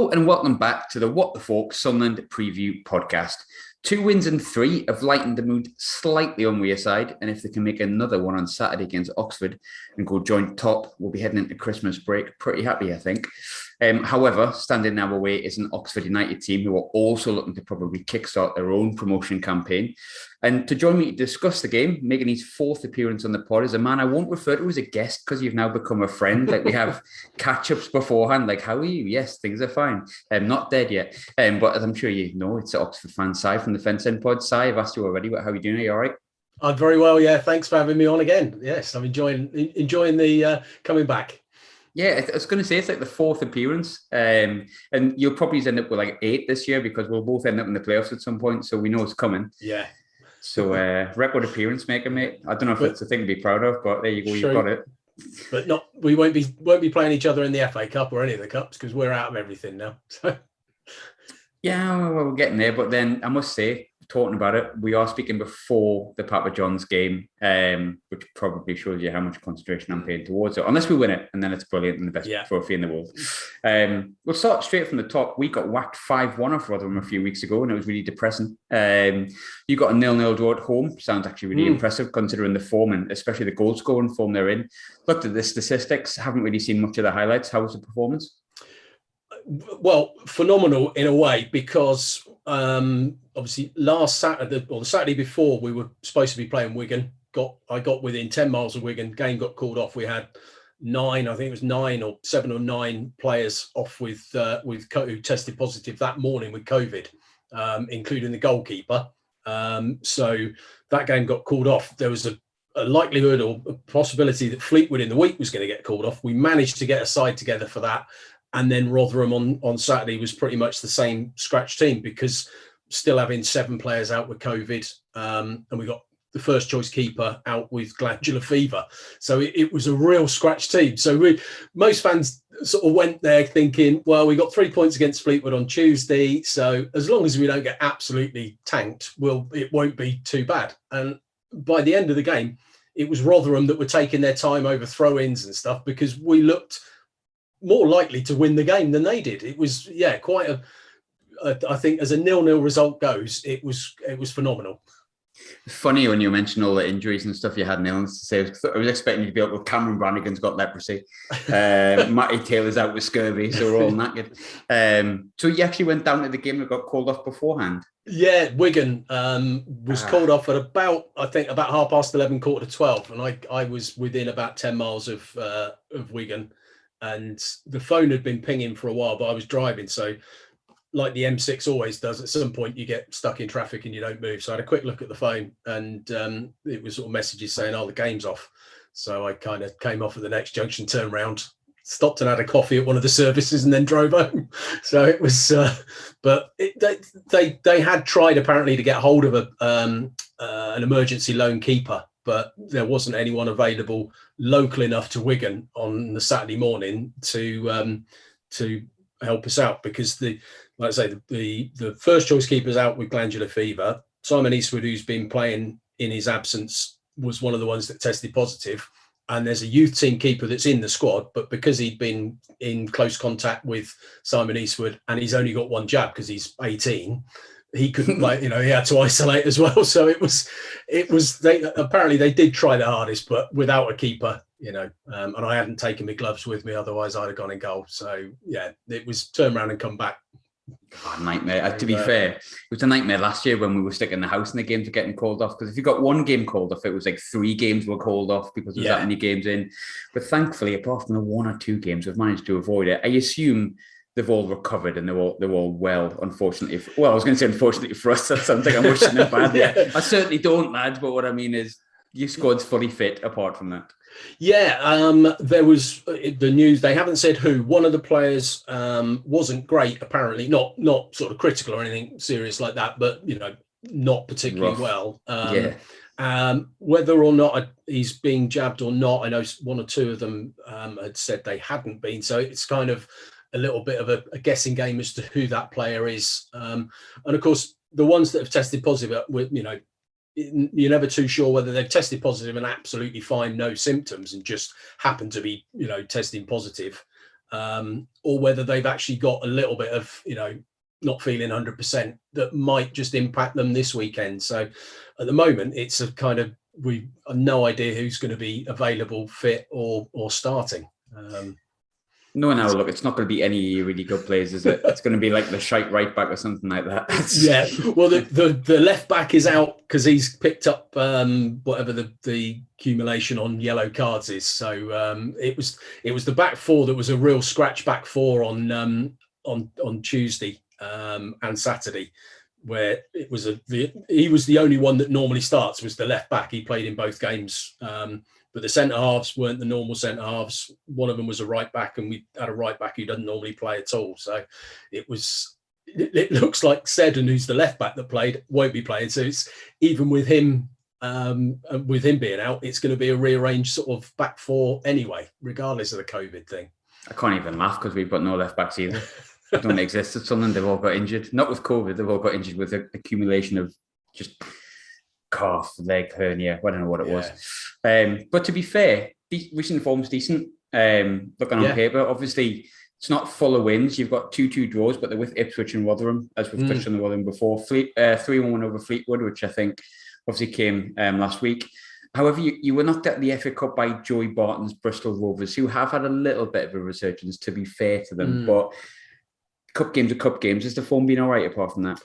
Hello and welcome back to the What the Falk Sunderland Preview Podcast. 2 wins and 3 have lightened the mood slightly on Wearside, and if they can make another one on Saturday against Oxford and go joint top, we'll be heading into Christmas break pretty happy, I think. However, standing in our way is an Oxford United team who are also looking to probably kickstart their own promotion campaign. And to join me to discuss the game, making his 4th appearance on the pod, is a man I won't refer to as a guest because you've now become a friend. Like we have catch-ups beforehand, like, how are you? Yes, things are fine. I'm not dead yet. But as I'm sure you know, it's the Oxford fan, Si, from the Fence End Pod. Si, I've asked you already, but how are you doing? Are you all right? I'm very well, yeah. Thanks for having me on again. Yes, I'm enjoying the coming back. Yeah, I was going to say it's like the 4th appearance, and you'll probably end up with like 8 this year because we'll both end up in the playoffs at some point, so we know it's coming. Yeah. So record appearance maker, mate. I don't know if it's a thing to be proud of, but there you go, you've got it. But we won't be playing each other in the FA Cup or any of the cups because we're out of everything now. So. Yeah, well, we're getting there, but then I must say, talking about it, we are speaking before the Papa John's game, which probably shows you how much concentration I'm paying towards it. Unless we win it, and then it's brilliant and the best trophy in the world. We'll start straight from the top. We got whacked 5-1 off Rotherham a few weeks ago, and it was really depressing. You got a 0-0 draw at home. Sounds actually really impressive considering the form and especially the goal scoring form they're in. Looked at the statistics, haven't really seen much of the highlights. How was the performance? Well, phenomenal in a way because obviously last Saturday or the Saturday before we were supposed to be playing Wigan. I got within 10 miles of Wigan. Game got called off. We had 9, I think it was 9 or 7 or 9 players off who tested positive that morning with COVID, including the goalkeeper. So that game got called off. There was a likelihood or a possibility that Fleetwood in the week was going to get called off. We managed to get a side together for that. And then Rotherham on Saturday was pretty much the same scratch team because still having 7 players out with COVID. And we got the first choice keeper out with glandular fever. So it was a real scratch team. So most fans sort of went there thinking, well, we got 3 points against Fleetwood on Tuesday. So as long as we don't get absolutely tanked, it won't be too bad. And by the end of the game, it was Rotherham that were taking their time over throw-ins and stuff because we looked more likely to win the game than they did. It was, quite I think as a 0-0 result goes, it was phenomenal. Funny when you mentioned all the injuries and stuff you had, Nils, to say. I was expecting you to be able to. Cameron Brannigan's got leprosy. Matty Taylor's out with scurvy, so we're all knackered. So you actually went down to the game that got called off beforehand? Yeah, Wigan was called off at about 11:30, 11:45, and I was within about 10 miles of Wigan. And the phone had been pinging for a while, but I was driving. So like the M6 always does, at some point you get stuck in traffic and you don't move. So I had a quick look at the phone and it was sort of messages saying, the game's off. So I kind of came off at the next junction, turned around, stopped and had a coffee at one of the services and then drove home. So it was, but they had tried apparently to get hold of an emergency loan keeper, but there wasn't anyone available local enough to Wigan on the Saturday morning to help us out because the first choice keeper's out with glandular fever. Simon Eastwood, who's been playing in his absence, was one of the ones that tested positive. And there's a youth team keeper that's in the squad, but because he'd been in close contact with Simon Eastwood and he's only got one jab because he's 18, he couldn't play, he had to isolate as well. So it was apparently they did try their hardest, but without a keeper, and I hadn't taken my gloves with me, otherwise I'd have gone in goal. So yeah, it was turn around and come back. God, nightmare. To be fair, it was a nightmare last year when we were stuck in the house and the games were getting called off. Because if you got one game called off, it was like 3 games were called off because there was that many games in. But thankfully, apart from the 1 or 2 games, we've managed to avoid it. I assume they've all recovered and they're all well, unfortunately. I was going to say unfortunately for us, that sounds like I'm wishing them bad. Yeah. I certainly don't, lads, but what I mean is your squad's fully fit apart from that. Yeah, there was the news. They haven't said who. One of the players wasn't great, apparently. Not sort of critical or anything serious like that, but not particularly well. Whether or not he's being jabbed or not, I know 1 or 2 of them had said they hadn't been. So it's kind of a little bit of a guessing game as to who that player is. And of course, the ones that have tested positive, you're never too sure whether they've tested positive and absolutely fine, no symptoms, and just happen to be, testing positive. or whether they've actually got a little bit of, not feeling 100% that might just impact them this weekend. So at the moment, it's a kind of, we have no idea who's going to be available, fit or starting. No, now look, it's not going to be any really good players, is it? It's going to be like the shite right back or something like that. Yeah, well, the left back is out because he's picked up whatever the accumulation on yellow cards is. So it was the back four that was a real scratch back four on Tuesday and Saturday, where it was he was the only one that normally starts, was the left back. He played in both games. But the centre halves weren't the normal centre halves. One of them was a right back, and we had a right back who doesn't normally play at all. So it looks like Seddon, who's the left back that played, won't be playing. So it's even with him being out, it's going to be a rearranged sort of back four anyway, regardless of the COVID thing. I can't even laugh because we've got no left backs either. They don't exist at Sunderland. They've all got injured. Not with COVID. They've all got injured with an accumulation of just calf, leg hernia. I don't know what it was. But to be fair, recent form's decent. Looking on paper, obviously it's not full of wins. You've got 2-2 draws, but they're with Ipswich and Rotherham, as we've touched on the Rotherham before. 3-1 over Fleetwood, which I think obviously came last week. However, you were knocked out of the FA Cup by Joey Barton's Bristol Rovers, who have had a little bit of a resurgence, to be fair to them. But cup games are cup games. Has the form been all right apart from that?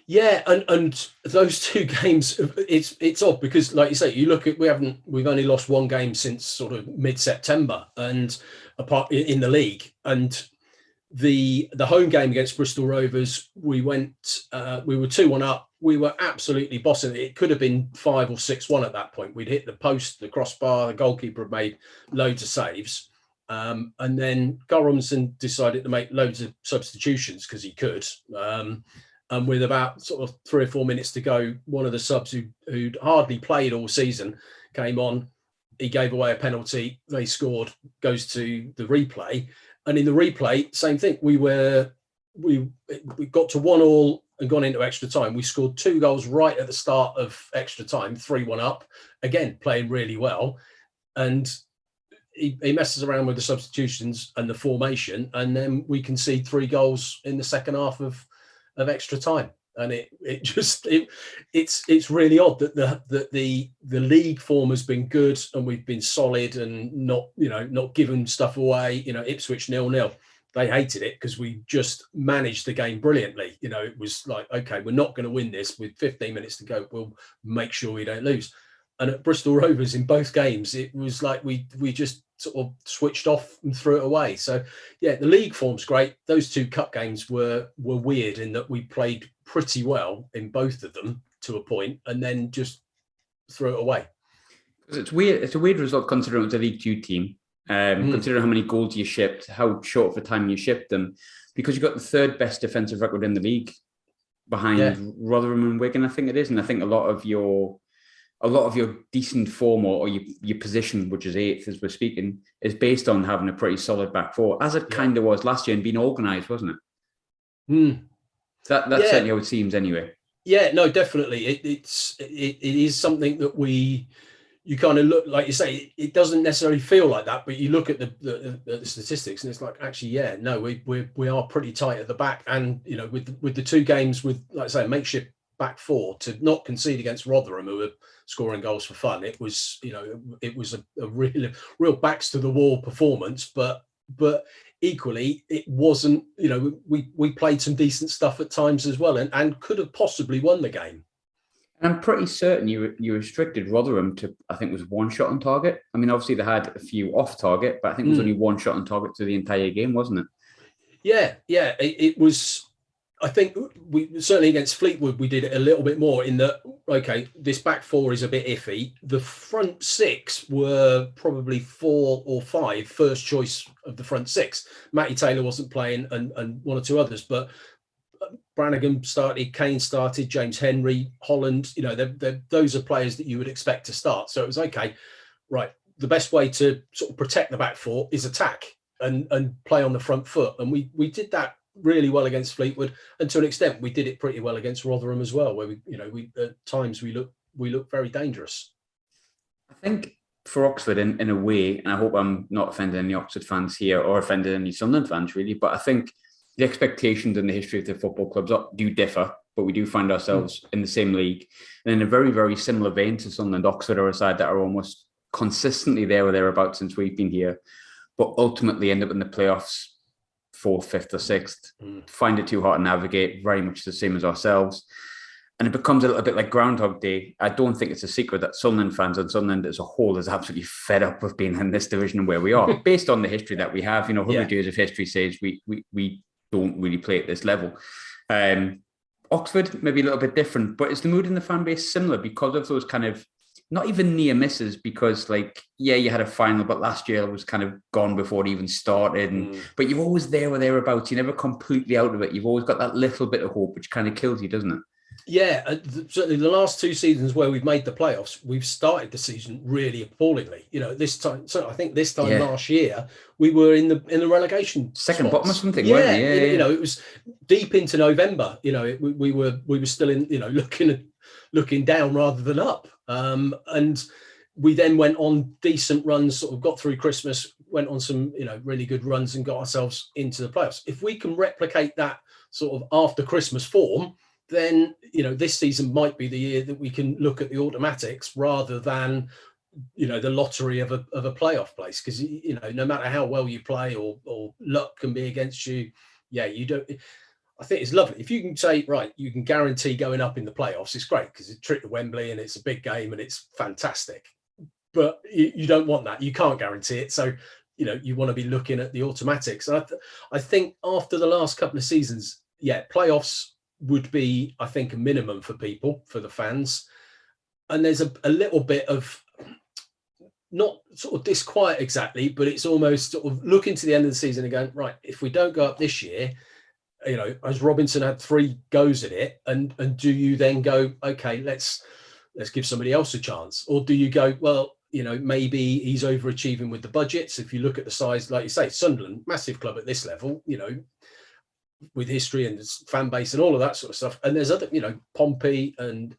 Yeah, and those two games, it's odd because, like you say, you look at we've only lost one game since sort of mid-September, and apart in the league, and the home game against Bristol Rovers, we were 2-1 up. We were absolutely bossing it. It could have been 5 or 6-1 at that point. We'd hit the post, the crossbar, the goalkeeper had made loads of saves. And then Gorhamson decided to make loads of substitutions because he could. And with about sort of 3 or 4 minutes to go, one of the subs who'd hardly played all season came on. He gave away a penalty. They scored, goes to the replay. And in the replay, same thing. We got to 1-1 and gone into extra time. We scored 2 goals right at the start of extra time, 3-1 up. Again, playing really well. And he messes around with the substitutions and the formation. And then we concede 3 goals in the second half of extra time, and it's really odd that the league form has been good and we've been solid and not giving stuff away. Ipswich 0-0, they hated it because we just managed the game brilliantly. It was like, okay, we're not going to win this with 15 minutes to go. We'll make sure we don't lose. And at Bristol Rovers in both games, it was like we just sort of switched off and threw it away. So yeah, the league form's great. Those 2 cup games were weird in that we played pretty well in both of them to a point and then just threw it away. It's weird. It's a weird result considering it was a League 2 team. Considering how many goals you shipped, how short of a time you shipped them, because you've got the 3rd best defensive record in the league behind Rotherham and Wigan, I think it is. And I think a lot of your decent form or your position, which is 8th as we're speaking, is based on having a pretty solid back four, as it kind of was last year and being organised, wasn't it? That's certainly how it seems anyway. Yeah, no, definitely. It is something that you kind of look, like you say, it doesn't necessarily feel like that, but you look at the statistics and it's like, actually, we are pretty tight at the back. And, with the 2 games with, like I say, a makeshift back four, to not concede against Rotherham, who were scoring goals for fun, it was a real backs to the wall performance, but equally it wasn't, we played some decent stuff at times as well and could have possibly won the game. And I'm pretty certain you restricted Rotherham to, I think it was 1 shot on target. I mean, obviously they had a few off target, but I think it was only 1 shot on target to the entire game, wasn't it? Yeah, it was. I think we certainly against Fleetwood, we did it a little bit more in that, okay, this back four is a bit iffy. The front 6 were probably 4 or 5 first choice of the front 6. Matty Taylor wasn't playing and 1 or 2 others, but Brannigan started, Kane started, James Henry, Holland, those are players that you would expect to start. So it was okay, right, the best way to sort of protect the back four is attack and play on the front foot. And we did that really well against Fleetwood, and to an extent we did it pretty well against Rotherham as well, where we at times we look very dangerous. I think for Oxford in a way, and I hope I'm not offending any Oxford fans here or offending any Sunderland fans really, but I think the expectations and the history of the football clubs do differ, but we do find ourselves in the same league. And in a very, very similar vein to Sunderland, Oxford are a side that are almost consistently there or thereabouts since we've been here, but ultimately end up in the playoffs 4th, 5th or 6th. Find it too hard to navigate, very much the same as ourselves. And it becomes a little bit like Groundhog Day. I don't think it's a secret that Sunderland fans and Sunderland as a whole is absolutely fed up with being in this division and where we are, based on the history that we have. 100 years of history says we don't really play at this level. Oxford, maybe a little bit different, but is the mood in the fan base similar because of those kind of, not even near misses, because you had a final, but last year it was kind of gone before it even started. But you're always there or thereabouts. You're never completely out of it. You've always got that little bit of hope, which kind of kills you, doesn't it? Yeah, certainly the last 2 seasons where we've made the playoffs, we've started the season really appallingly. This time, so I think this time last year we were in the relegation second spots. bottom or something. Yeah, weren't we? It was deep into November. We were still in looking down rather than up. And we then went on decent runs, sort of got through Christmas, went on some really good runs and got ourselves into the playoffs. If we can replicate that sort of after Christmas form, then this season might be the year that we can look at the automatics rather than the lottery of a playoff place, because no matter how well you play or luck can be against you, you don't. I think it's lovely if you can say, right, you can guarantee going up in the playoffs. It's great because it's a trip to Wembley and it's a big game and it's fantastic, but you don't want that. You can't guarantee it, so you want to be looking at the automatics. And I think after the last couple of seasons, playoffs would be, I think, a minimum for people, for the fans. And there's a little bit of, not sort of disquiet exactly, but it's almost sort of looking to the end of the season and going, right, if we don't go up this year, as Robinson had 3 goes at it, and do you then go, okay, let's give somebody else a chance? Or do you go, well, maybe he's overachieving with the budgets. If you look at the size, like you say, Sunderland, massive club at this level, with history and fan base and all of that sort of stuff. And there's other, Pompey and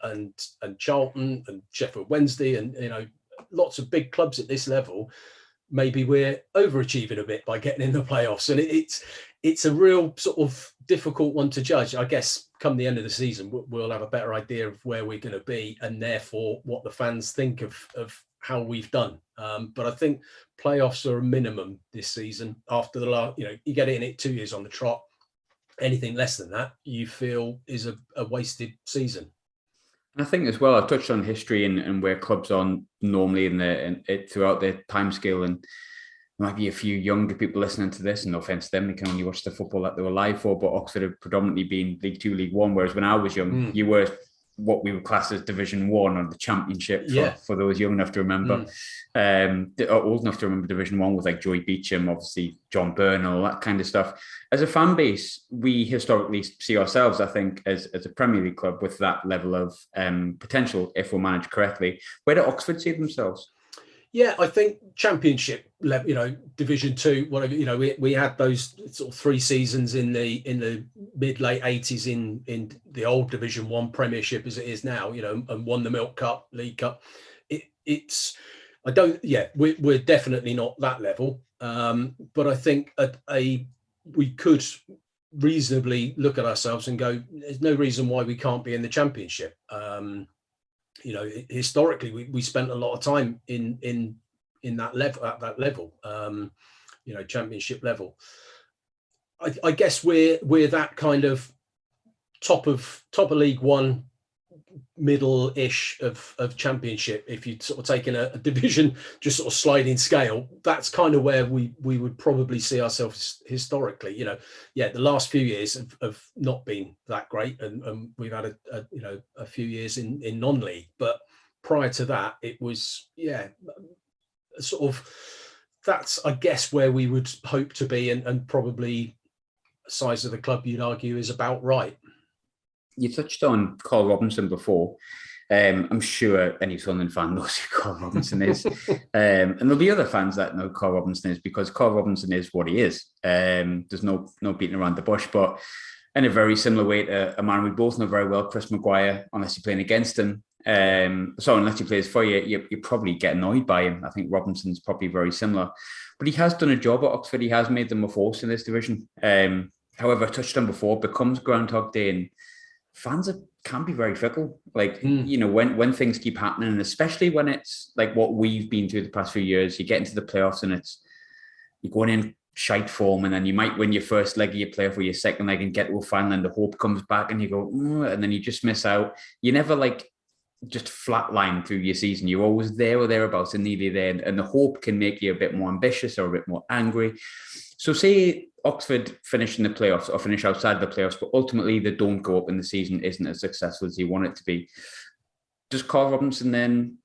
Charlton and Sheffield Wednesday and, lots of big clubs at this level. Maybe we're overachieving a bit by getting in the playoffs. And it's a real sort of difficult one to judge. I guess come the end of the season, we'll have a better idea of where we're going to be and therefore what the fans think of how we've done. But I think playoffs are a minimum this season. After the last, you get in it 2 years on the trot. Anything less than that, you feel is a wasted season. I think as well, I've touched on history and where clubs are normally throughout their timescale, and there might be a few younger people listening to this, and no offence to them, they can only watch the football that they were live for, but Oxford have predominantly been League 2, League 1, whereas when I was young, you were what we would class as Division 1 or the Championship for those young enough to remember. Old enough to remember Division 1 with like Joey Beecham, obviously John Byrne, all that kind of stuff. As a fan base, we historically see ourselves, I think, as a Premier League club with that level of potential if we're managed correctly. Where do Oxford see themselves? Yeah, I think Championship level, Division 2, whatever. We had those sort of 3 seasons in the mid late 80s in the old Division 1 Premiership as it is now, and won the Milk Cup, League Cup. We're definitely not that level, but I think we could reasonably look at ourselves and go, there's no reason why we can't be in the Championship. Historically, we spent a lot of time in that level, at that level, Championship level. I guess we're that kind of top of League 1, middle-ish of Championship. If you sort of taken a division, just sort of sliding scale, that's kind of where we would probably see ourselves historically. The last few years have not been that great, and we've had a few years in non-league, but prior to that, it was sort of, that's I guess where we would hope to be, and probably size of the club you'd argue is about right. You touched on Carl Robinson before. I'm sure any Sunderland fan knows who Carl Robinson is. And there'll be other fans that know Carl Robinson is, because Carl Robinson is what he is. There's no beating around the bush, but in a very similar way to a man we both know very well, Chris Maguire, unless you're playing against him. So unless he plays for you, you probably get annoyed by him. I think Robinson's probably very similar. But he has done a job at Oxford. He has made them a force in this division. However, I touched on before, it becomes Groundhog Day, and fans can be very fickle. Like, when things keep happening, and especially when it's like what we've been through the past few years, you get into the playoffs and you're going in shite form, and then you might win your first leg of your playoff or your second leg and get to a final, and the hope comes back and you go, and then you just miss out. You never just flatline through your season. You're always there or thereabouts and nearly there. And the hope can make you a bit more ambitious or a bit more angry. So say Oxford finish in the playoffs or finish outside the playoffs, but ultimately they don't go up and the season isn't as successful as you want it to be. Does Carl Robinson then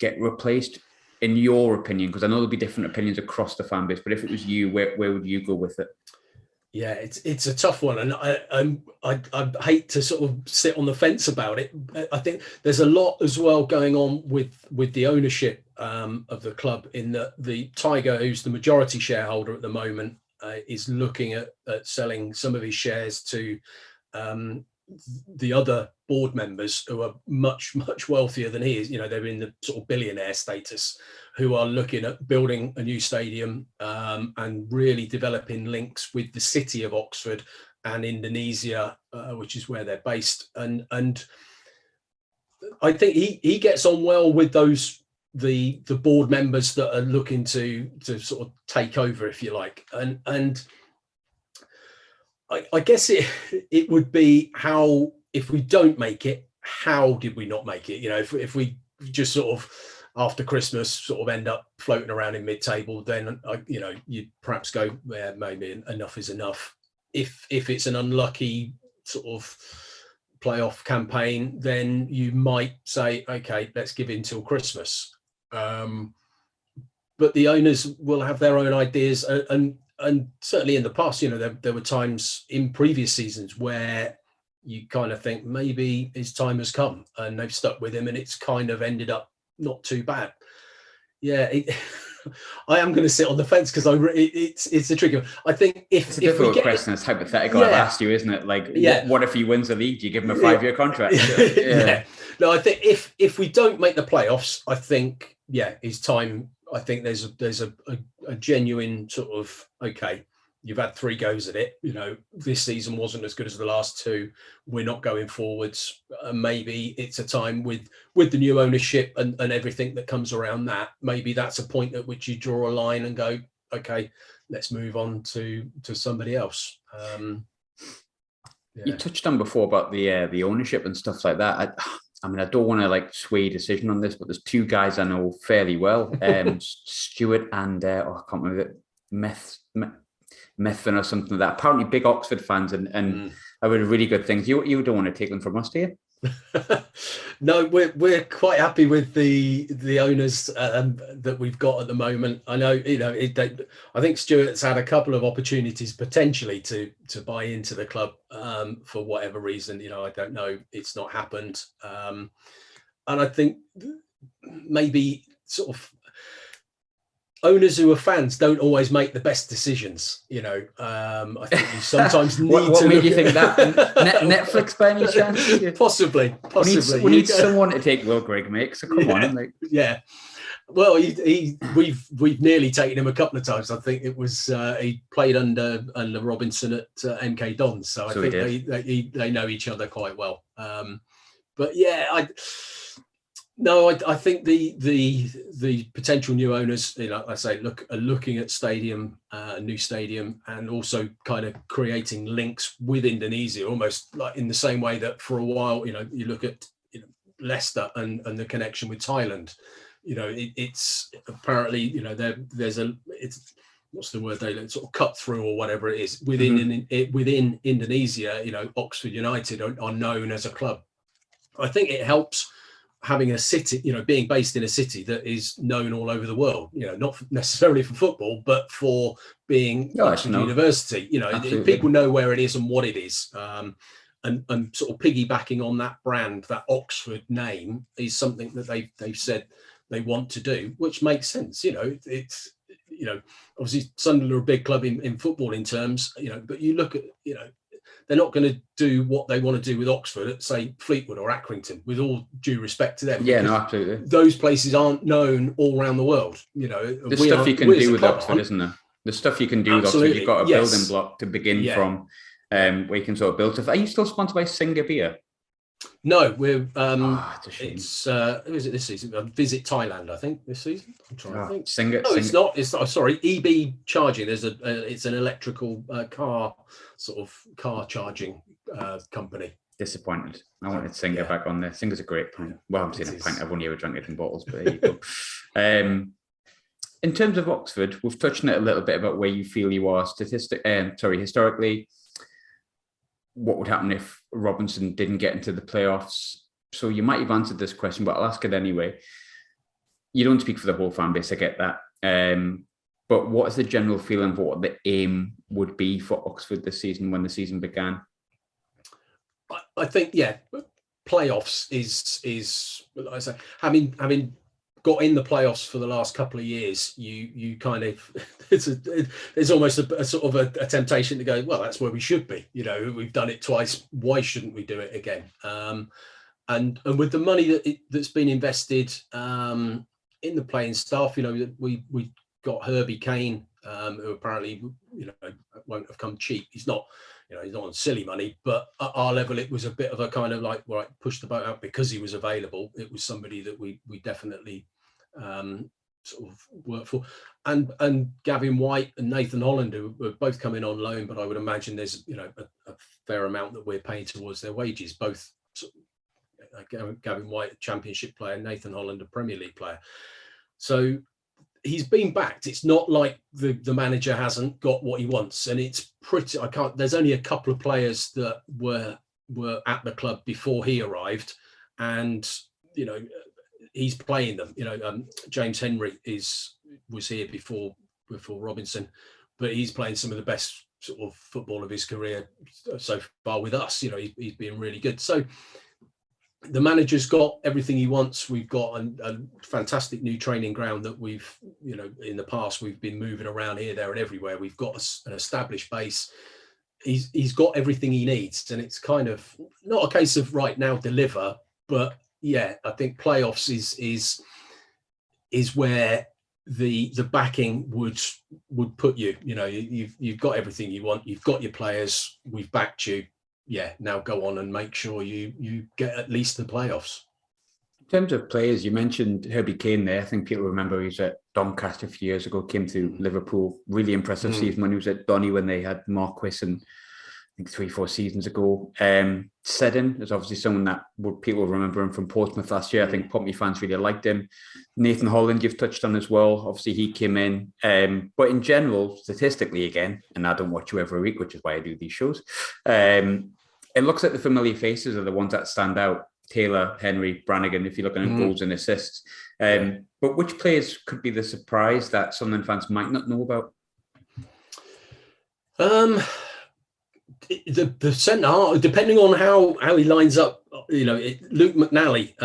get replaced, in your opinion? Because I know there'll be different opinions across the fan base, but if it was you, where would you go with it? Yeah, it's a tough one, and I hate to sort of sit on the fence about it. I think there's a lot as well going on with the ownership of the club, in that the Tiger, who's the majority shareholder at the moment, is looking at selling some of his shares to the other board members who are much wealthier than he is. They're in the sort of billionaire status, who are looking at building a new stadium and really developing links with the city of Oxford and Indonesia, which is where they're based. And I think he gets on well with the board members that are looking to sort of take over, if you like. And I guess it would be, how, if we don't make it, how did we not make it? If we just sort of after Christmas sort of end up floating around in mid-table, then you'd perhaps go, yeah, maybe enough is enough. If it's an unlucky sort of playoff campaign, then you might say, okay, let's give in till Christmas. But the owners will have their own ideas, and certainly in the past, there were times in previous seasons where you kind of think maybe his time has come, and they've stuck with him, and it's kind of ended up not too bad. Yeah, I am going to sit on the fence because it's a tricky one. I think it's a difficult question. It's hypothetical. I've asked you, isn't it? Like, what if he wins the league? Do you give him a 5-year contract? Yeah. No, I think if we don't make the playoffs, I think his time. I think there's a genuine sort of, okay, you've had 3 goes at it. This season wasn't as good as the last 2. We're not going forwards. Maybe it's a time with the new ownership and everything that comes around that. Maybe that's a point at which you draw a line and go, okay, let's move on to somebody else. You touched on before about the ownership and stuff like that. I mean, I don't want to sway a decision on this, but there's 2 guys I know fairly well, Stuart and I can't remember it, Methven or something like that. Apparently big Oxford fans and have really good things. You don't want to take them from us, do you? No, we're quite happy with the owners that we've got at the moment. I know, I think Stuart's had a couple of opportunities potentially to buy into the club for whatever reason. I don't know. It's not happened, and I think maybe sort of owners who are fans don't always make the best decisions. I think you sometimes need what made you think that? Netflix by any chance? Possibly. We need someone to take Will Grigg, mate. So come on. Yeah. Well, we've nearly taken him a couple of times. I think it was he played under Robinson at MK Dons, so I think they know each other quite well. But yeah, I think the potential new owners, I say, are looking at a new stadium, and also kind of creating links with Indonesia, almost like in the same way that for a while, you look at Leicester and the connection with Thailand. It's apparently, there's it's what's the word, they sort of cut through or whatever it is within within Indonesia. Oxford United are known as a club. I think it helps having a city, being based in a city that is known all over the world, not necessarily for football, but for being Oxford University. People know where it is and what it is. And sort of piggybacking on that brand, that Oxford name, is something that they've said they want to do, which makes sense. It's, obviously Sunderland are a big club in footballing terms, but you look at, to do what they want to do with Oxford at, say, Fleetwood or Accrington, with all due respect to them. Yeah, no, absolutely. Those places aren't known all around the world. There's stuff you can do with Oxford, isn't there? The stuff you can do with Oxford. You've got a building block to begin from, where you can sort of build stuff. Are you still sponsored by Singer Beer? No, we're it's a shame. Who is it this season? Visit Thailand, I think, this season. I'm trying to think. Singer. It's not. It's not. Sorry, EB charging. There's it's an electrical car charging company. Disappointed. I wanted Singer back on there. Singer's a great pint. Well, I'm saying a pint. I've only ever drunk it in bottles, but there you go. In terms of Oxford, we've touched on it a little bit about where you feel you are historically. What would happen if Robinson didn't get into the playoffs? So you might have answered this question, but I'll ask it anyway. You don't speak for the whole fan base, I get that. But what is the general feeling for what the aim would be for Oxford this season when the season began? I think, playoffs is like I say, having got in the playoffs for the last couple of years, you kind of there's almost a sort of a temptation to go, well, that's where we should be. We've done it twice. Why shouldn't we do it again? And with the money that's been invested in the playing staff, we got Herbie Kane, who apparently won't have come cheap. He's not on silly money, but at our level, it was a bit of a kind of like, right, push the boat out because he was available. It was somebody that we definitely sort of worked for. And Gavin White and Nathan Holland, who were both coming on loan, but I would imagine there's, a fair amount that we're paying towards their wages, both Gavin White, a championship player, Nathan Holland, a Premier League player. So he's been backed. It's not like the manager hasn't got what he wants, and it's pretty. There's only a couple of players that were at the club before he arrived, and he's playing them. James Henry was here before Robinson, but he's playing some of the best sort of football of his career so far with us. He's been really good. So the manager's got everything he wants. We've got a fantastic new training ground that we've, in the past, we've been moving around here, there and everywhere. We've got an established base. He's got everything he needs. And it's kind of not a case of right now deliver, but I think playoffs is where the backing would put you. You've got everything you want. You've got your players. We've backed you. Now go on and make sure you get at least the playoffs. In terms of players, you mentioned Herbie Kane there. I think people remember he was at Doncaster a few years ago, came to Liverpool. Really impressive season when he was at Donny when they had Marquis, and I think 3-4 seasons ago. Seddon is obviously someone that people remember him from Portsmouth last year. I think Pompey fans really liked him. Nathan Holland, you've touched on as well. Obviously, he came in. But in general, statistically again, and I don't watch you every week, which is why I do these shows, it looks like the familiar faces are the ones that stand out. Taylor, Henry, Brannigan, if you're looking at goals and assists. But which players could be the surprise that Sunderland fans might not know about? The centre, depending on how he lines up, Luke McNally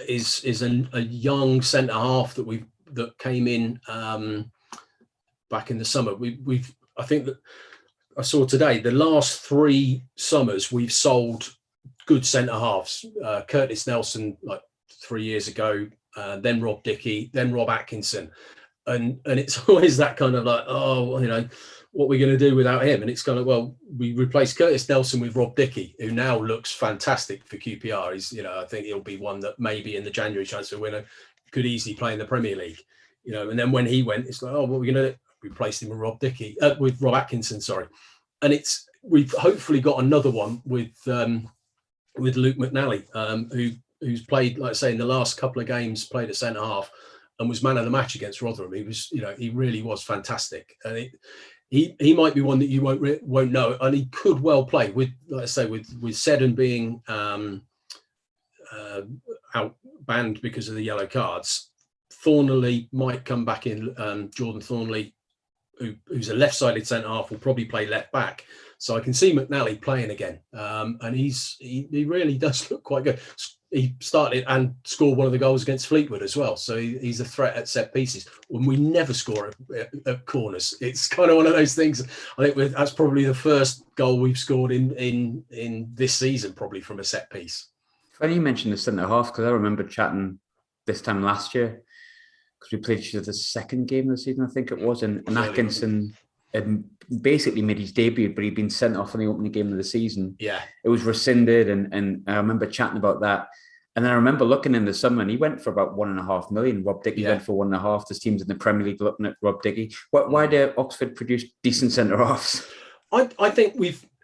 is a young centre half that came in back in the summer. I think that I saw today, the last 3 summers we've sold good centre halves. Curtis Nelson like 3 years ago, then Rob Dickey, then Rob Atkinson, and it's always that kind of like, what are we going to do without him? And it's kind of, well, we replaced Curtis Nelson with Rob Dickey, who now looks fantastic for QPR. He's, I think he'll be one that maybe in the January transfer window could easily play in the Premier League. And then when he went, it's like, what are we going to do? Replaced him with Rob Atkinson, sorry. And we've hopefully got another one with Luke McNally, who's played, like I say, in the last couple of games, played at centre half and was man of the match against Rotherham. He was, he really was fantastic. And he might be one that you won't know, and he could well play with, like I say, with Seddon being out banned because of the yellow cards. Thornley might come back in. Jordan Thornley, who's a left-sided centre half, will probably play left back. So I can see McNally playing again, and he really does look quite good. he started and scored one of the goals against Fleetwood as well. So he's a threat at set pieces. When we never score at corners, it's kind of one of those things. I think that's probably the first goal we've scored in this season, probably from a set piece. Funny you mentioned the centre half, because I remember chatting this time last year, because we played each other the second game of the season, I think it was, and Atkinson basically made his debut, but he'd been sent off in the opening game of the season. Yeah, it was rescinded, and I remember chatting about that. And then I remember looking in the summer, and he went for about 1.5 million. Rob Dickey went for 1.5. There's teams in the Premier League looking at Rob Dickey. Why do Oxford produce decent centre halves? I think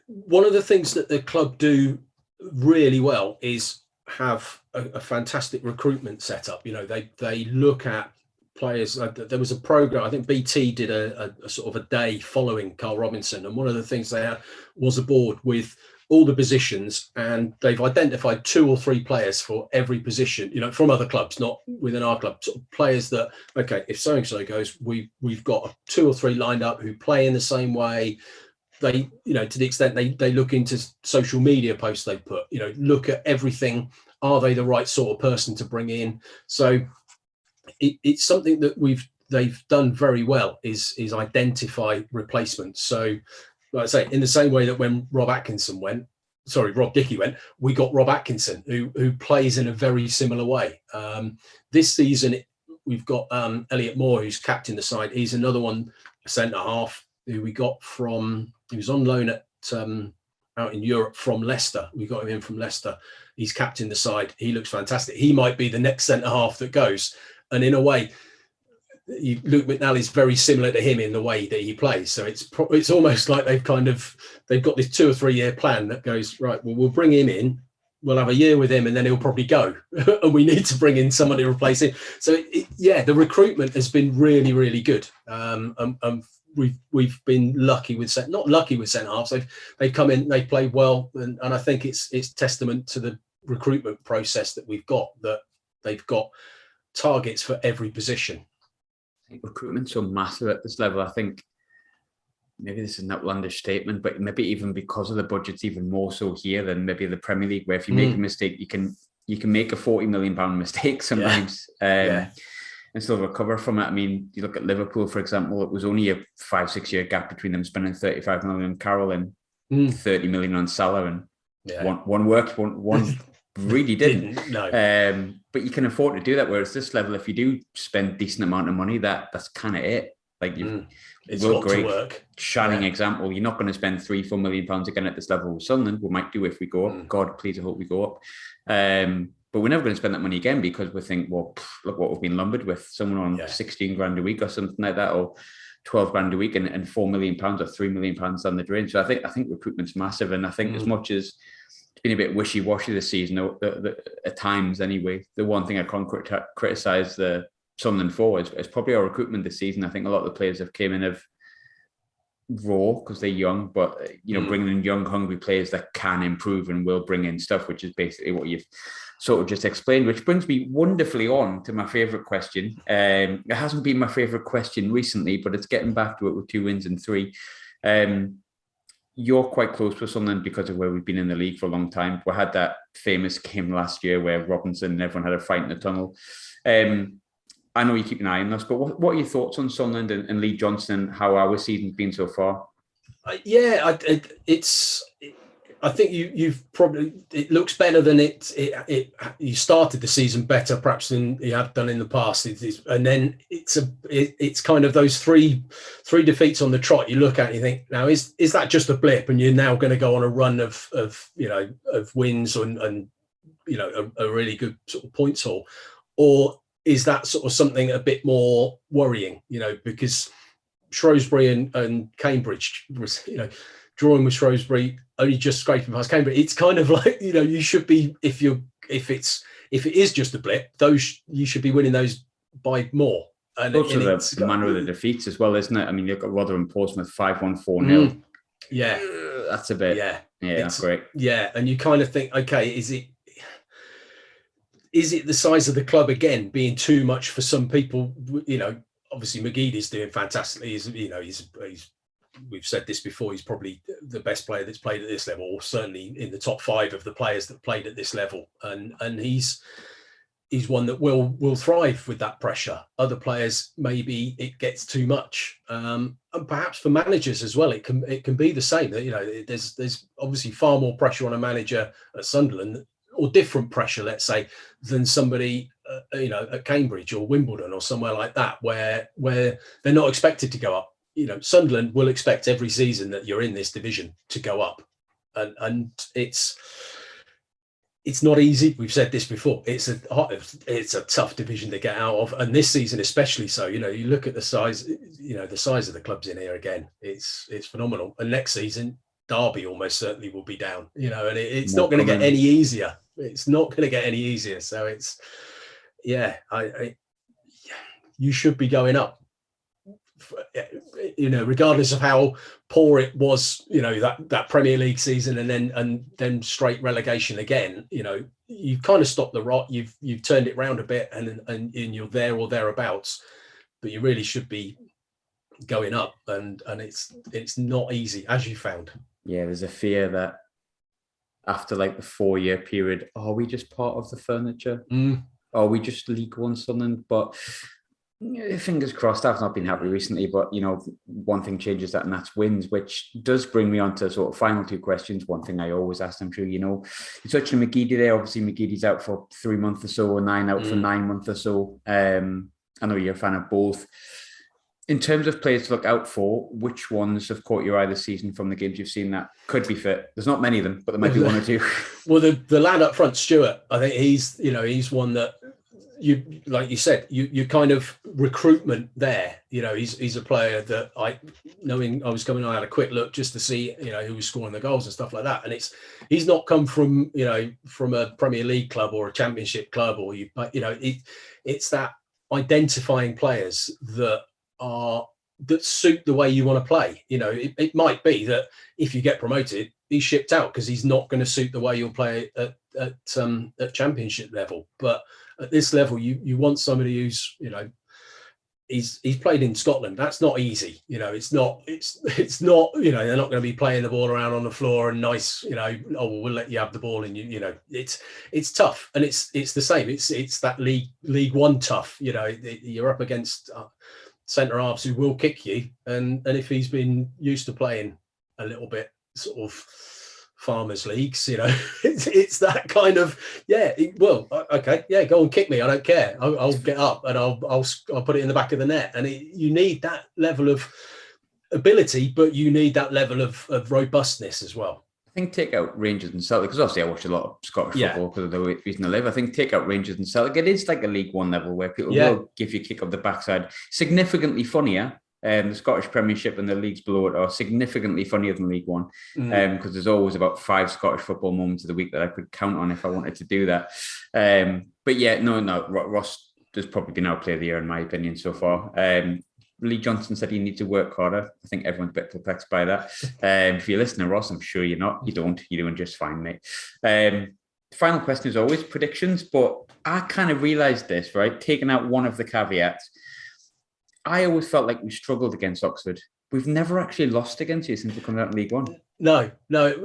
one of the things that the club do really well is have a fantastic recruitment setup. You know, they look at players. There was a program, I think BT did a sort of a day following Carl Robinson, and one of the things they had was a board with all the positions, and they've identified 2 or 3 players for every position, you know, from other clubs, not within our club, sort of players that, okay, if so-and-so goes, we've got 2 or 3 lined up who play in the same way. They, you know, to the extent they look into social media posts they put, you know, look at everything. Are they the right sort of person to bring in? So it's something that they've done very well is identify replacements. So, like I say, in the same way that when Rob Dickey went, we got Rob Atkinson, who plays in a very similar way. This season, we've got Elliot Moore, who's captain the side. He's another one, centre half, who we got he was on loan at out in Europe from Leicester. We got him in from Leicester. He's captain the side. He looks fantastic. He might be the next centre half that goes. And in a way, Luke McNally's very similar to him in the way that he plays. So it's almost like they've got this 2 or 3 year plan that goes, right, well, we'll bring him in, we'll have a year with him, and then he'll probably go. And we need to bring in somebody to replace him. So the recruitment has been really, really good. We've been lucky with not lucky with centre halves. They've come in, they played well, and I think it's testament to the recruitment process that we've got, that they've got targets for every position. I think recruitment's so massive at this level. I think maybe this is an outlandish statement, but maybe even because of the budgets, even more so here than maybe the Premier League, where if you make a mistake, you can make a £40 million mistake sometimes and still recover from it. I mean, you look at Liverpool, for example, it was only a 5-6 year gap between them spending 35 million on Carroll and 30 million on Salah, and one worked, one really didn't. No. But you can afford to do that. Whereas this level, if you do spend decent amount of money, that's kind of it. Like it's got to work. Shining example. You're not going to spend £3-4 million again at this level with Sunderland. We might do if we go up. God, please, I hope we go up. But we're never going to spend that money again, because we think, well, look what we've been lumbered with. Someone on 16 grand a week or something like that, or 12 grand a week, and £4 million or £3 million down the drain. So I think recruitment's massive, and I think as much as it's been a bit wishy-washy this season, at times anyway, the one thing I can't criticise the Sunderland for is probably our recruitment this season. I think a lot of the players have came in of raw because they're young, but bringing in young, hungry players that can improve and will bring in stuff, which is basically what you've sort of just explained, which brings me wonderfully on to my favourite question. It hasn't been my favourite question recently, but it's getting back to it with 2 wins and 3. You're quite close with Sunderland because of where we've been in the league for a long time. We had that famous game last year where Robinson and everyone had a fight in the tunnel. I know you keep an eye on this, but what are your thoughts on Sunderland and Lee Johnson, and how our season's been so far? I think you've probably, it looks better than you started the season better perhaps than you have done in the past. And then it's kind of those three defeats on the trot you look at and you think, now is that just a blip, and you're now going to go on a run of wins and a really good sort of points haul, or is that sort of something a bit more worrying, because Shrewsbury and Cambridge, drawing with Shrewsbury, only just scraping past Cambridge. It's kind of like, you should be, if it is just a blip, you should be winning those by more. And also the manner of the defeats as well, isn't it? I mean, you've got Rotherham Portsmouth 5-1, 4-0. Yeah. That's a bit, that's great. Yeah. And you kind of think, okay, is it the size of the club again being too much for some people? Obviously McGeady's doing fantastically. He's we've said this before, he's probably the best player that's played at this level, or certainly in the top 5 of the players that played at this level. And he's one that will thrive with that pressure. Other players, maybe it gets too much, and perhaps for managers as well, it can be the same. That, you know, there's obviously far more pressure on a manager at Sunderland, or different pressure, let's say, than somebody you know, at Cambridge or Wimbledon or somewhere like that, where they're not expected to go up. You know, Sunderland will expect every season that you're in this division to go up, and it's not easy. We've said this before. It's a tough division to get out of, and this season especially so. You know, you look at the size. You know, the size of the clubs in here again. It's phenomenal. And next season, Derby almost certainly will be down. You know, and it's not going to get any easier. It's not going to get any easier. So it's, yeah, you should be going up. You know, regardless of how poor it was, you know, that Premier League season, and then straight relegation again. You know, you've kind of stopped the rot. You've turned it round a bit, and you're there or thereabouts. But you really should be going up, and it's not easy, as you found. Yeah, there's a fear that after like the 4-year period, are we just part of the furniture? Are we just League One Sunderland? But fingers crossed. I've not been happy recently, but you know, one thing changes that, and that's wins, which does bring me on to sort of final 2 questions. One thing I always ask, I'm sure you know, you touched on McGeady there. Obviously, McGeady's out for 3 months or so, or 9 out for 9 months or so. I know you're a fan of both. In terms of players to look out for, which ones have caught your eye this season from the games you've seen that could be fit? There's not many of them, but there might be 1 or 2. Well, the lad up front, Stewart, I think he's one that you, like you said, you kind of recruitment there. You know, he's a player that I was coming, I had a quick look just to see, you know, who was scoring the goals and stuff like that. And he's not come from, you know, from a Premier League club or a Championship club, or it's that identifying players that suit the way you want to play. You know, it might be that if you get promoted, he's shipped out because he's not going to suit the way you'll play at Championship level. But at this level, you want somebody who's, you know, he's played in Scotland. That's not easy. You know, it's not, you know, they're not going to be playing the ball around on the floor and nice, you know, oh, we'll let you have the ball, and you know, it's tough. And it's the same. It's that League One tough. You know, you're up against centre halves who will kick you, and if he's been used to playing a little bit sort of farmers leagues, you know, it's that kind of, well, okay, yeah, go and kick me, I don't care, I'll get up and I'll put it in the back of the net. And you need that level of ability, but you need that level of robustness as well. I think take out Rangers and Celtic, because obviously I watch a lot of Scottish football because of the reason I live. I think take out Rangers and Celtic, it is like a League One level where people will give you a kick up the backside. Significantly funnier. The Scottish Premiership and the leagues below it are significantly funnier than League One, because there's always about 5 Scottish football moments of the week that I could count on if I wanted to do that. But yeah, no, Ross has probably been our player of the year in my opinion so far. Lee Johnson said he needs to work harder. I think everyone's a bit perplexed by that. If you're listening, Ross, I'm sure you're not. You don't. You're doing just fine, mate. Final question is always predictions, but I kind of realised this, right? Taking out one of the caveats, I always felt like we struggled against Oxford. We've never actually lost against you since we come out in League One. No.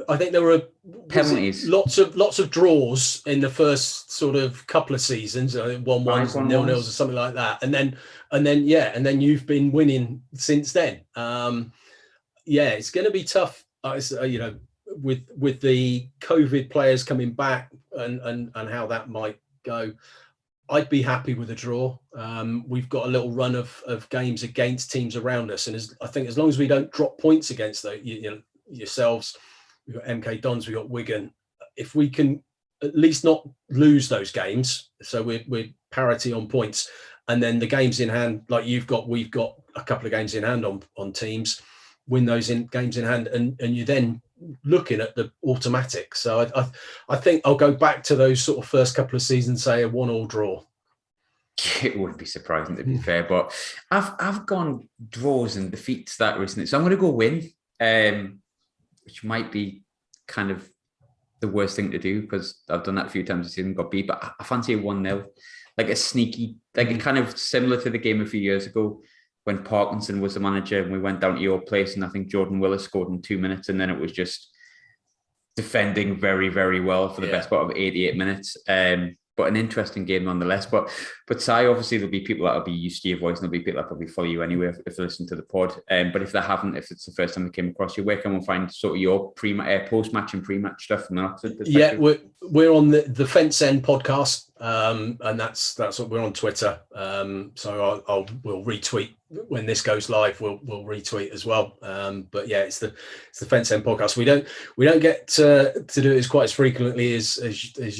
I think there were penalties, lots of draws in the first sort of couple of seasons, 1-1s, 0-0s, or something like that, and then you've been winning since then. It's going to be tough. You know, with the COVID players coming back and how that might go. I'd be happy with a draw. We've got a little run of games against teams around us, and I think as long as we don't drop points against yourselves, we've got MK Dons, we've got Wigan. If we can at least not lose those games, so we're parity on points, and then the games in hand, like we've got a couple of games in hand on teams, win those games in hand, and you're then looking at the automatic. So I think I'll go back to those sort of first couple of seasons, say a 1-1 draw. It would be surprising, to be fair, but I've gone draws and defeats that recently, so I'm going to go win, which might be kind of the worst thing to do because I've done that a few times this season, got beat, but I fancy a 1-0, like a sneaky, like a kind of similar to the game a few years ago. when Parkinson was the manager, and we went down to your place, and I think Jordan Willis scored in 2 minutes, and then it was just defending very, very well for the best part of 88 minutes. But an interesting game nonetheless. But Si, obviously there'll be people that'll be used to your voice, and there'll be people that probably follow you anyway if they listen to the pod. But if they haven't, if it's the first time they came across you, where can we find sort of your post-match and pre-match stuff from an Oxford perspective? Yeah, we're on the Fence End podcast, and that's what we're on Twitter. So we'll retweet when this goes live. We'll retweet as well. But yeah, it's the Fence End podcast. We don't get to do it quite as frequently as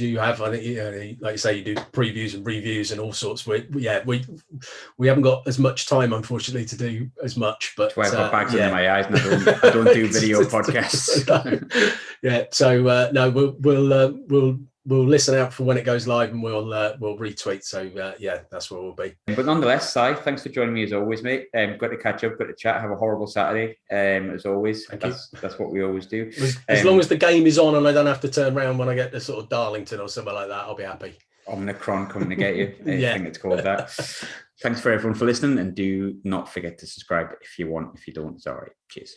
you have. I think, like you say, you do previews and reviews and all sorts. We haven't got as much time, unfortunately, to do as much. But that's why I've got bags under my eyes, and I don't do video podcasts. Yeah, so no, we'll listen out for when it goes live, and we'll retweet. So yeah, that's where we'll be. But nonetheless, Si, thanks for joining me as always, mate. Good to catch up, good to chat. Have a horrible Saturday, as always. That's what we always do. As long as the game is on and I don't have to turn around when I get to sort of Darlington or somewhere like that, I'll be happy. Omicron coming to get you. I think it's called that. Thanks for everyone for listening, and do not forget to subscribe if you want. If you don't, it's all right. Cheers.